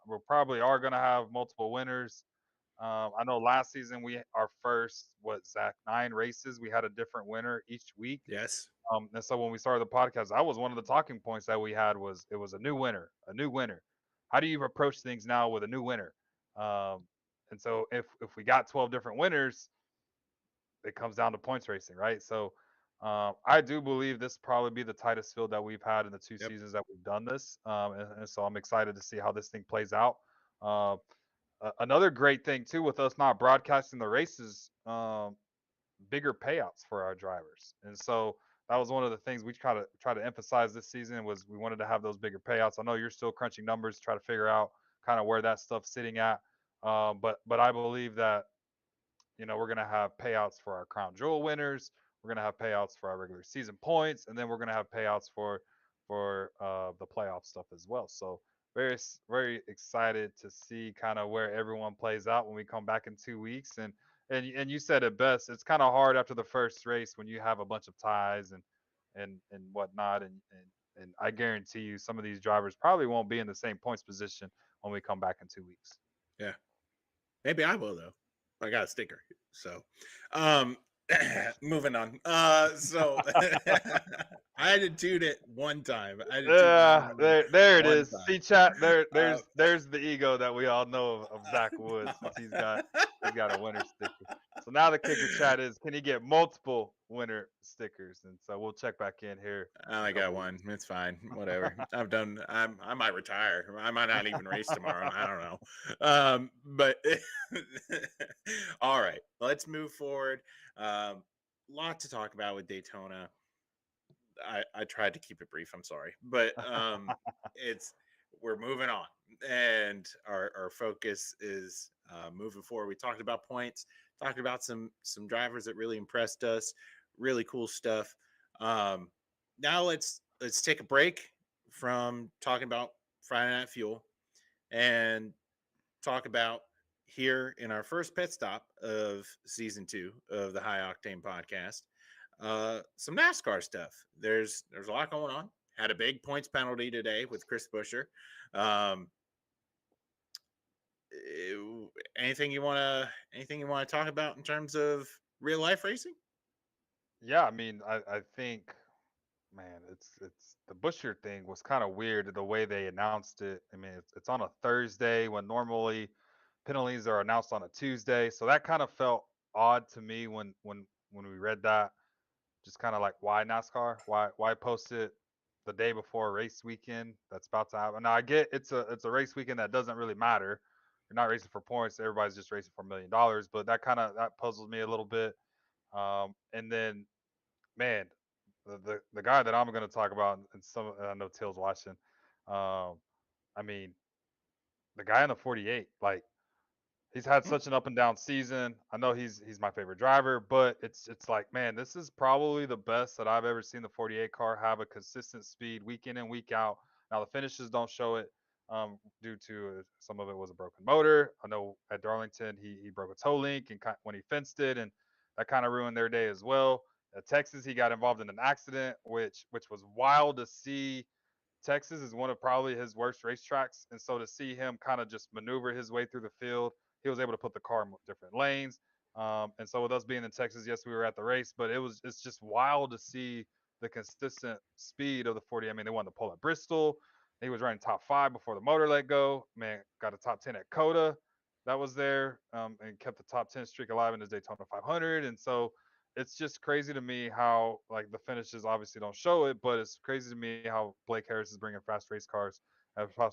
We probably are going to have multiple winners. I know last season our first Zach 9 races, we had a different winner each week. Yes. And so when we started the podcast, that was one of the talking points that we had was it was a new winner. How do you approach things now with a new winner? And so if we got 12 different winners, it comes down to points racing, right? So I do believe this probably be the tightest field that we've had in the 2 seasons that we've done this. And so I'm excited to see how this thing plays out. Another great thing too with us not broadcasting the races, bigger payouts for our drivers. And so that was one of the things we try to emphasize this season was we wanted to have those bigger payouts. I know you're still crunching numbers to try to figure out kind of where that stuff's sitting at. But I believe that, we're going to have payouts for our Crown Jewel winners. We're going to have payouts for our regular season points, and then we're going to have payouts for the playoff stuff as well. So very, very excited to see kind of where everyone plays out when we come back in 2 weeks. And you said it best. It's kind of hard after the first race when you have a bunch of ties and whatnot. And I guarantee you some of these drivers probably won't be in the same points position when we come back in 2 weeks. Yeah. Maybe I will though. I got a sticker. So moving on. So I had to tune it one time. There it is. Time. See, chat. There's the ego that we all know of Zach Woods. He's got a winner sticker. So now the kicker, chat, is can he get multiple winner stickers? And so we'll check back in here I in a only got couple one. weeks. It's fine. Whatever. I've done. I might retire. I might not even race tomorrow. I don't know. But all right, let's move forward. Lot to talk about with Daytona. I tried to keep it brief. I'm sorry, but it's we're moving on, and our focus is moving forward. We talked about points, talked about some drivers that really impressed us, really cool stuff. Um, Now let's take a break from talking about Friday Night Fuel and talk about here in our first pit stop of season 2 of the High Octane Podcast, some NASCAR stuff. There's a lot going on. Had a big points penalty today with Chris Buescher. Um, anything you want to talk about in terms of real life racing? Yeah, I mean, I think, man, it's the Busher thing was kind of weird the way they announced it. I mean, it's on a Thursday when normally penalties are announced on a Tuesday, so that kind of felt odd to me when we read that. Just kind of like, why NASCAR? Why post it the day before a race weekend that's about to happen? Now I get it's a race weekend that doesn't really matter. You're not racing for points. Everybody's just racing for $1 million. But that puzzles me a little bit. And then, man, the guy that I'm going to talk about, and some I know Till's watching. Um, I mean, the guy in the 48, like he's had Hmm. such an up and down season. I know he's my favorite driver, but it's like, man, this is probably the best that I've ever seen the 48 car have a consistent speed week in and week out. Now the finishes don't show it due to some of it was a broken motor. I know at Darlington he broke a toe link and when he fenced it, and that kind of ruined their day as well. At Texas, he got involved in an accident, which was wild to see. Texas is one of probably his worst racetracks, and so to see him kind of just maneuver his way through the field, he was able to put the car in different lanes. And so with us being in Texas, yes, we were at the race, but it's just wild to see the consistent speed of the 40. I mean, they won the pole at Bristol. He was running top 5 before the motor let go. Man, got a top 10 at Coda that was there, and kept the top 10 streak alive in his Daytona 500. And so it's just crazy to me how like the finishes obviously don't show it, but it's crazy to me how Blake Harris is bringing fast race cars,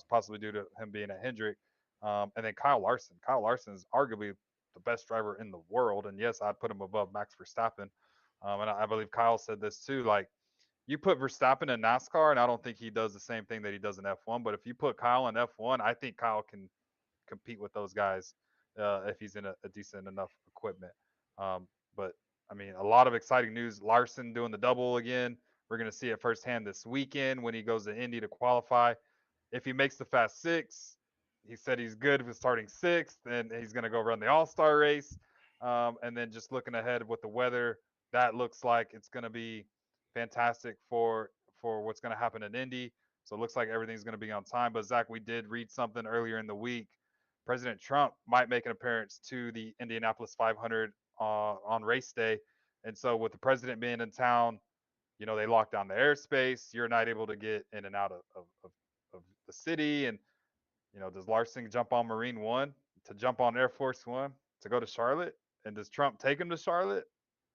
possibly due to him being at Hendrick. And then Kyle Larson. Kyle Larson is arguably the best driver in the world, and yes, I'd put him above Max Verstappen. And I believe Kyle said this too. Like you put Verstappen in NASCAR, and I don't think he does the same thing that he does in F1. But if you put Kyle in F1, I think Kyle can compete with those guys if he's in a decent enough equipment. But I mean, a lot of exciting news. Larson doing the double again. We're going to see it firsthand this weekend when he goes to Indy to qualify. If he makes the Fast Six, he said he's good with starting sixth, and he's going to go run the All Star race. And then just looking ahead with the weather, that looks like it's going to be fantastic for what's going to happen in Indy. So it looks like everything's going to be on time. But Zach, we did read something earlier in the week. President Trump might make an appearance to the Indianapolis 500 on race day. And so with the president being in town, they lock down the airspace. You're not able to get in and out of the city. And, does Larson jump on Marine One to jump on Air Force One to go to Charlotte? And does Trump take him to Charlotte?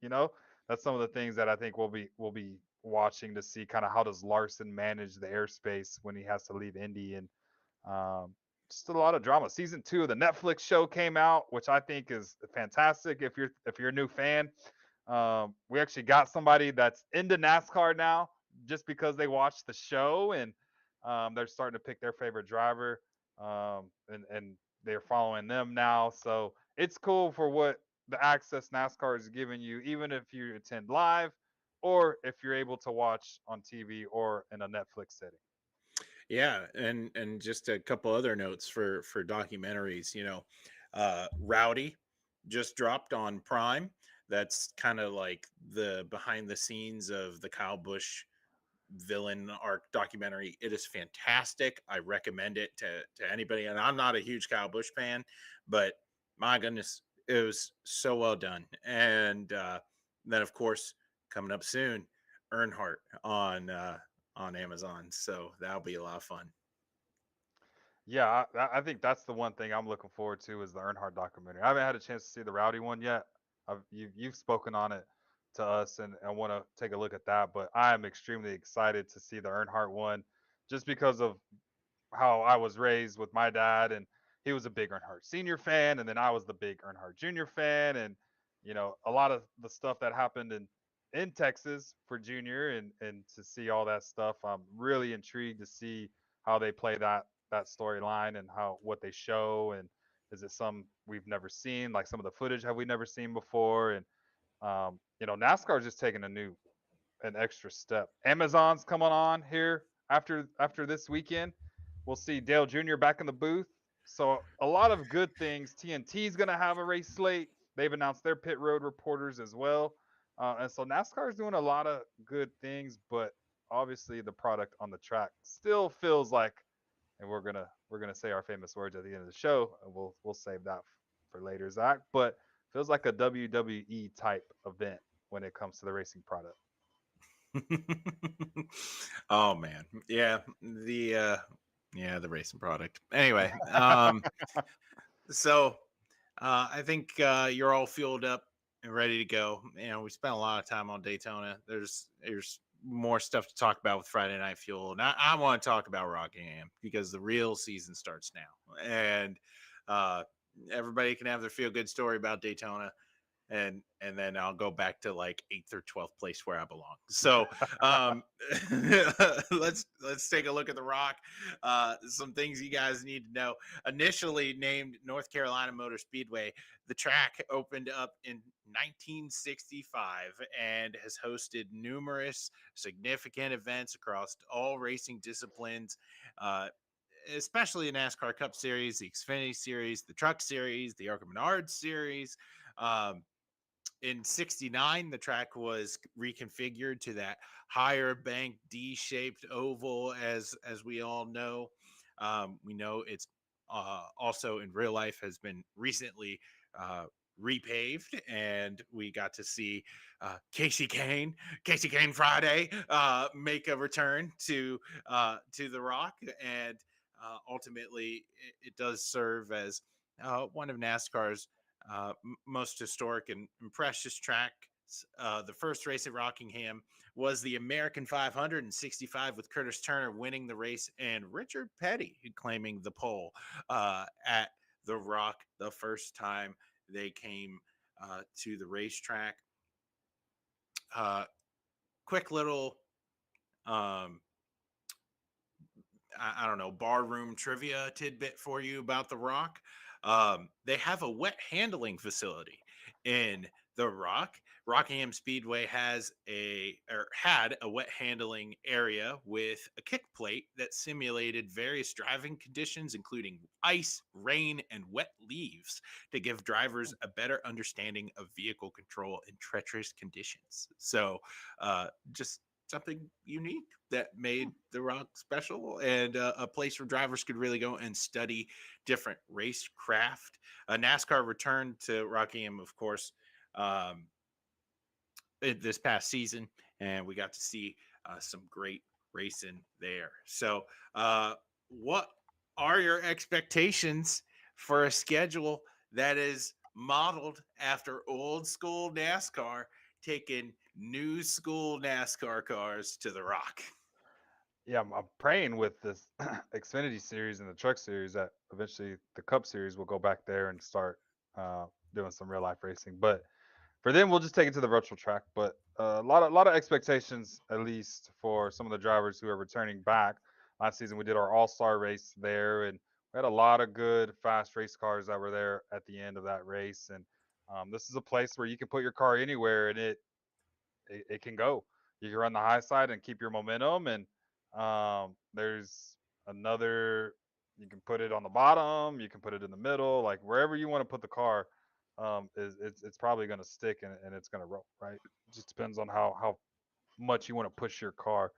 You know, that's some of the things that I think we'll be watching to see kind of how does Larson manage the airspace when he has to leave Indy. And um, just a lot of drama. Season 2 of the Netflix show came out, which I think is fantastic. If you're a new fan, we actually got somebody that's into NASCAR now, just because they watched the show, and they're starting to pick their favorite driver, and they're following them now. So it's cool for what the access NASCAR is giving you, even if you attend live, or if you're able to watch on TV or in a Netflix setting. Yeah, and just a couple other notes for documentaries. Rowdy just dropped on Prime. That's kind of like the behind the scenes of the Kyle Busch villain arc documentary. It is fantastic. I recommend it to anybody. And I'm not a huge Kyle Busch fan, but my goodness, it was so well done. And then of course coming up soon, Earnhardt on Amazon. So that'll be a lot of fun. Yeah, I think that's the one thing I'm looking forward to is the Earnhardt documentary. I haven't had a chance to see the Rowdy one yet. You've spoken on it to us, and I want to take a look at that. But I am extremely excited to see the Earnhardt one, just because of how I was raised with my dad, and he was a big Earnhardt Senior fan, and then I was the big Earnhardt Junior fan, and a lot of the stuff that happened in Texas for Junior, and to see all that stuff, I'm really intrigued to see how they play that storyline and how what they show, and is it some we've never seen, like some of the footage have we never seen before, and NASCAR is just taking an extra step. Amazon's coming on here after this weekend. We'll see Dale Jr. back in the booth. So a lot of good things. TNT's going to have a race slate. They've announced their pit road reporters as well. And so NASCAR is doing a lot of good things, but obviously the product on the track still feels like, and we're gonna say our famous words at the end of the show, and we'll save that for later, Zach. But feels like a WWE type event when it comes to the racing product. Oh man, yeah, the racing product. Anyway, so I think you're all fueled up and ready to go. We spent a lot of time on Daytona. There's more stuff to talk about with Friday Night Fuel, and I want to talk about Rockingham because the real season starts now, and uh, everybody can have their feel good story about Daytona, and then I'll go back to like 8th or 12th place where I belong. So um, let's take a look at the Rock. Some things you guys need to know. Initially named North Carolina Motor Speedway, the track opened up in 1965 and has hosted numerous significant events across all racing disciplines. Especially the NASCAR Cup Series, the Xfinity Series, the Truck Series, the Arca Menard Series. In 69, the track was reconfigured to that higher bank D-shaped oval, as we all know. We know it's also in real life has been recently repaved, and we got to see Casey Kane Friday make a return to the Rock, and ultimately it does serve as one of NASCAR's most historic and precious tracks. The first race at Rockingham was the American 500 in 65, with Curtis Turner winning the race and Richard Petty claiming the pole at the Rock the first time they came to the racetrack. Quick little um, I don't know, barroom trivia tidbit for you about the Rock. They have a wet handling facility in the Rock. Rockingham Speedway had a wet handling area with a kick plate that simulated various driving conditions, including ice, rain, and wet leaves, to give drivers a better understanding of vehicle control in treacherous conditions. So, just something unique that made the Rock special, and a place where drivers could really go and study different racecraft. NASCAR returned to Rockingham, of course, this past season, and we got to see some great racing there. So, what are your expectations for a schedule that is modeled after old school NASCAR, taking new school NASCAR cars to the Rock? Yeah, I'm praying with this Xfinity series and the Truck Series that eventually the Cup Series will go back there and start uh, doing some real life racing. But for them, we'll just take it to the virtual track. But a lot of expectations, at least for some of the drivers who are returning back. Last season, we did our All Star race there, and we had a lot of good fast race cars that were there at the end of that race. And this is a place where you can put your car anywhere, and it can go. You can run the high side and keep your momentum, and there's another. You can put it on the bottom. You can put it in the middle. Like wherever you want to put the car, it's probably going to stick, and it's going to roll. Right. It just depends on how much you want to push your car.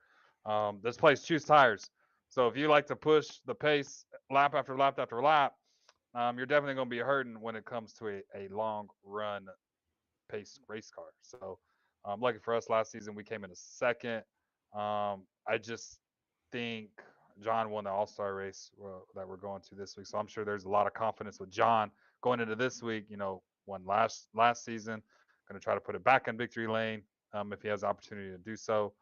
This place choose tires. So if you like to push the pace lap after lap after lap, you're definitely going to be hurting when it comes to a long run pace race car. So lucky for us, last season we came in a second. I just think John won the All Star race that we're going to this week, so I'm sure there's a lot of confidence with John going into this week. Won last season. going to try to put it back in victory lane if he has the opportunity to do so.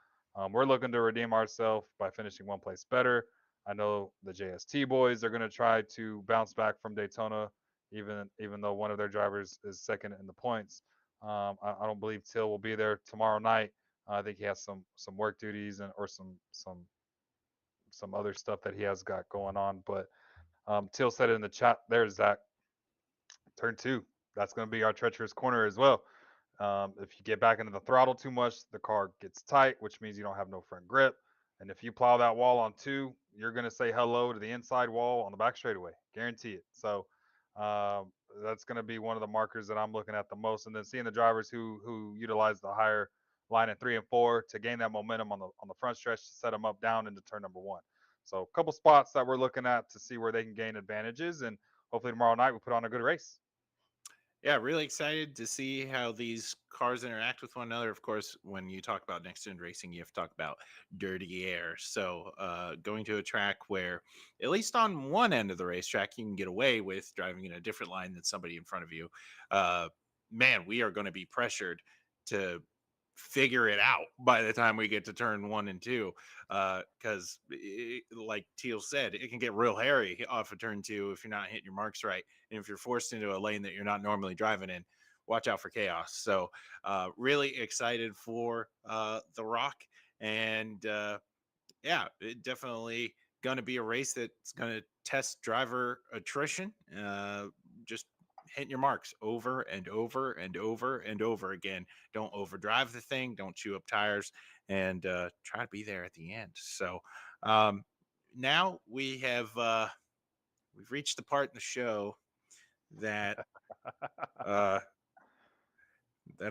We're looking to redeem ourselves by finishing one place better. I know the JST boys are going to try to bounce back from Daytona, even though one of their drivers is second in the points. I don't believe Till will be there tomorrow night. I think he has some work duties and or some other stuff that he has got going on. But Till said it in the chat. There's Zach. Turn two. That's going to be our treacherous corner as well. If you get back into the throttle too much, the car gets tight, which means you don't have no front grip. And if you plow that wall on two, you're going to say hello to the inside wall on the back straightaway. Guarantee it. So that's going to be one of the markers that I'm looking at the most. And then seeing the drivers who utilize the higher line in 3 and 4 to gain that momentum on the front stretch to set them up down into turn number 1. So a couple spots that we're looking at to see where they can gain advantages. And hopefully tomorrow night we put on a good race. Yeah, really excited to see how these cars interact with one another. Of course, when you talk about next gen racing, you have to talk about dirty air. So going to a track where, at least on one end of the racetrack, you can get away with driving in a different line than somebody in front of you. Man, we are going to be pressured to figure it out by the time we get to turn 1 and 2, because like Teal said, it can get real hairy off of turn 2 if you're not hitting your marks right, and if you're forced into a lane that you're not normally driving in, watch out for chaos. So really excited for the Rock, and yeah, it definitely going to be a race that's going to test driver attrition. Just hitting your marks over and over and over and over again. Don't overdrive the thing. Don't chew up tires, and try to be there at the end. So now we have we've reached the part in the show that that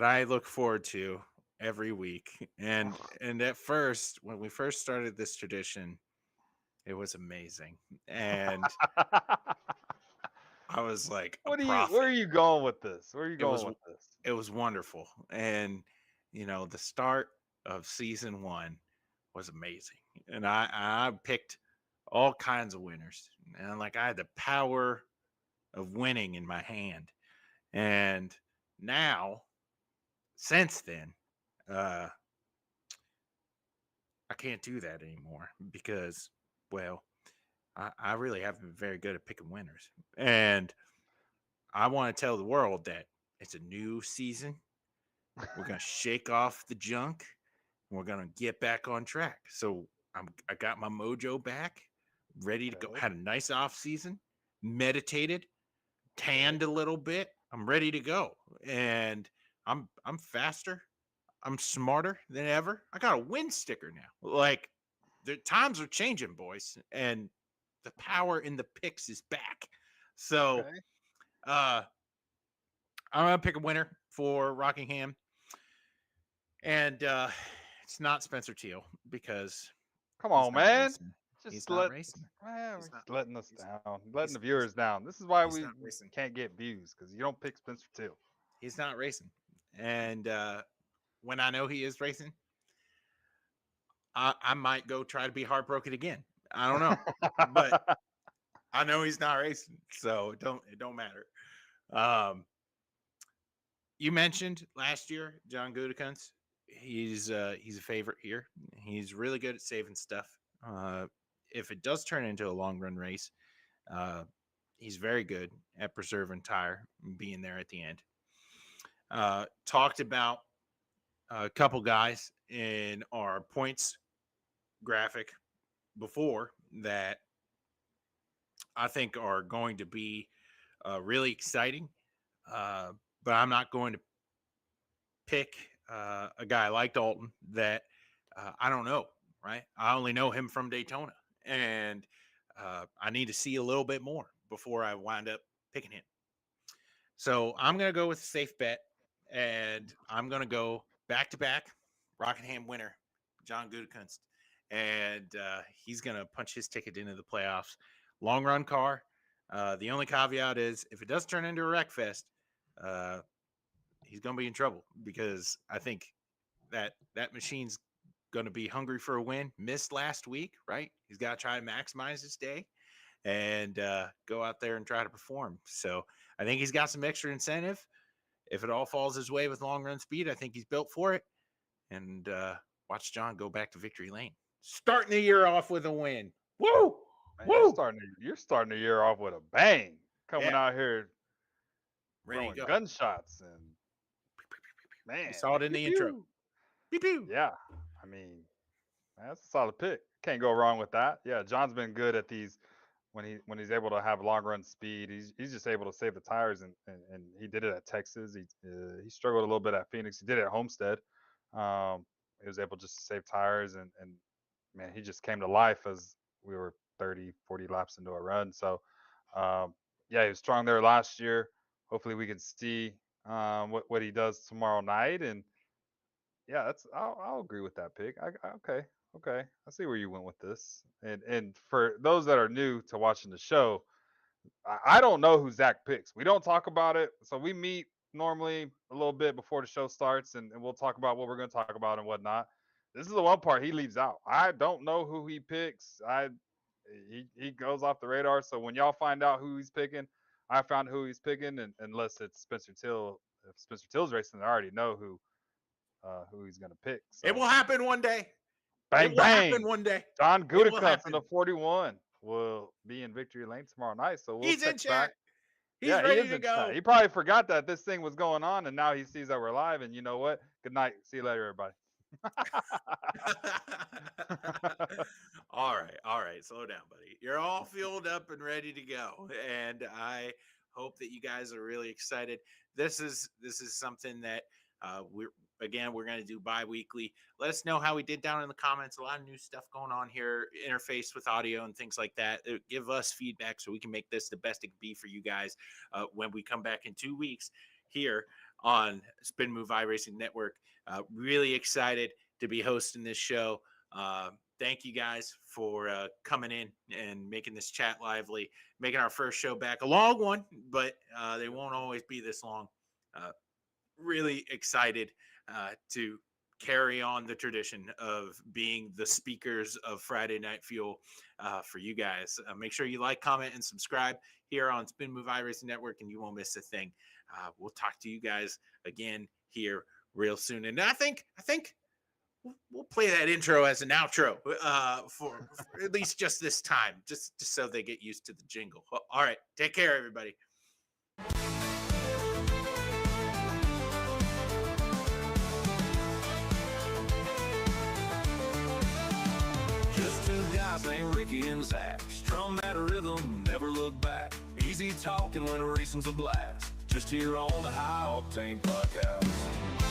I look forward to every week. And at first, when we first started this tradition, it was amazing, and I was like a prophet. Where are you going with this? Where are you It was going with this? it was wonderful, and the start of season 1 was amazing, and I picked all kinds of winners, and like I had the power of winning in my hand, and now since then, I can't do that anymore because, well, I really haven't been very good at picking winners, and I want to tell the world that it's a new season. We're gonna shake off the junk, and we're gonna get back on track. So I got my mojo back, ready to go. Had a nice off season, meditated, tanned a little bit. I'm ready to go, and I'm faster. I'm smarter than ever. I got a win sticker now. Like, the times are changing, boys, and the power in the picks is back. So I'm gonna pick a winner for Rockingham, and it's not Spencer Teal because Come on, man. racing. Just He's not racing. Man, He's we're not- letting us he's- down, letting the he's- viewers down. This is why he's we not racing. can't get views because you don't pick Spencer Till. He's not racing, and when I know he is racing, I might go try to be heartbroken again. I don't know, but I know he's not racing, so it don't matter. You mentioned last year John Gutekunst. He's a favorite here. He's really good at saving stuff. If it does turn into a long run race, he's very good at preserving tire and being there at the end. Talked about a couple guys in our points graphic before that I think are going to be really exciting, but I'm not going to pick a guy like Dalton that I don't know, right? I only know him from Daytona, and I need to see a little bit more before I wind up picking him. So I'm going to go with a safe bet, and I'm going to go back-to-back Rockingham winner, John Gutekunst, and he's going to punch his ticket into the playoffs. Long-run car. The only caveat is if it does turn into a wreck fest, he's going to be in trouble because I think that machine's going to be hungry for a win. Missed last week, right? He's got to try to maximize his day and go out there and try to perform. So I think he's got some extra incentive. if it all falls his way with long run speed, I think he's built for it. And watch John go back to victory lane. Starting the year off with a win. Woo! Man, Woo! you're starting the year off with a bang. Coming Yeah. out here Ready throwing to go. gunshots and man. We saw it in the intro. Pew, pew. Yeah. I mean, that's a solid pick. Can't go wrong with that. Yeah, John's been good at these when he's able to have long run speed. He's just able to save the tires, and he did it at Texas. He struggled a little bit at Phoenix. He did it at Homestead. He was able just to save tires, and man, he just came to life as we were 30, 40 laps into a run. So yeah, he was strong there last year. Hopefully we can see what he does tomorrow night. And yeah, I'll agree with that pick. Okay, I see where you went with this. And for those that are new to watching the show, I don't know who Zach picks. We don't talk about it, so we meet normally a little bit before the show starts, and we'll talk about what we're going to talk about and whatnot. This is the one part he leaves out. I don't know who he picks. He goes off the radar. So when y'all find out who he's picking, I found who he's picking, and unless it's Spencer Till, if Spencer Till's racing, I already know who he's gonna pick. So. It will happen one day. Bang it will bang! happen one day. John It will Gutekunst in the happen. 41 will be in victory lane tomorrow night. So we'll He's in check chat. back. He's Yeah, he ready is to in go. chat. He probably forgot that this thing was going on, and now he sees that we're live. And you know what? Good night. See you later, everybody. All right. Slow down, buddy. You're all fueled up and ready to go, and I hope that you guys are really excited. This is something that we're going to do bi-weekly. Let us know how we did down in the comments. A lot of new stuff going on here, interface with audio and things like that. Give us feedback so we can make this the best it can be for you guys when we come back in 2 weeks here on Spin Move iRacing Network. Really excited to be hosting this show. Thank you guys for coming in and making this chat lively, making our first show back a long one, but they won't always be this long. Really excited to carry on the tradition of being the speakers of Friday Night Fuel for you guys. Make sure you like, comment, and subscribe here on Spin Move iRacing Network, and you won't miss a thing. We'll talk to you guys again here real soon. And I think we'll play that intro as an outro for at least just this time, just so they get used to the jingle. All right. Take care, everybody. Just two guys named Ricky and Zach. Strum that rhythm, never look back. Easy talking when racing's a blast. Just here on the High Octane Podcast.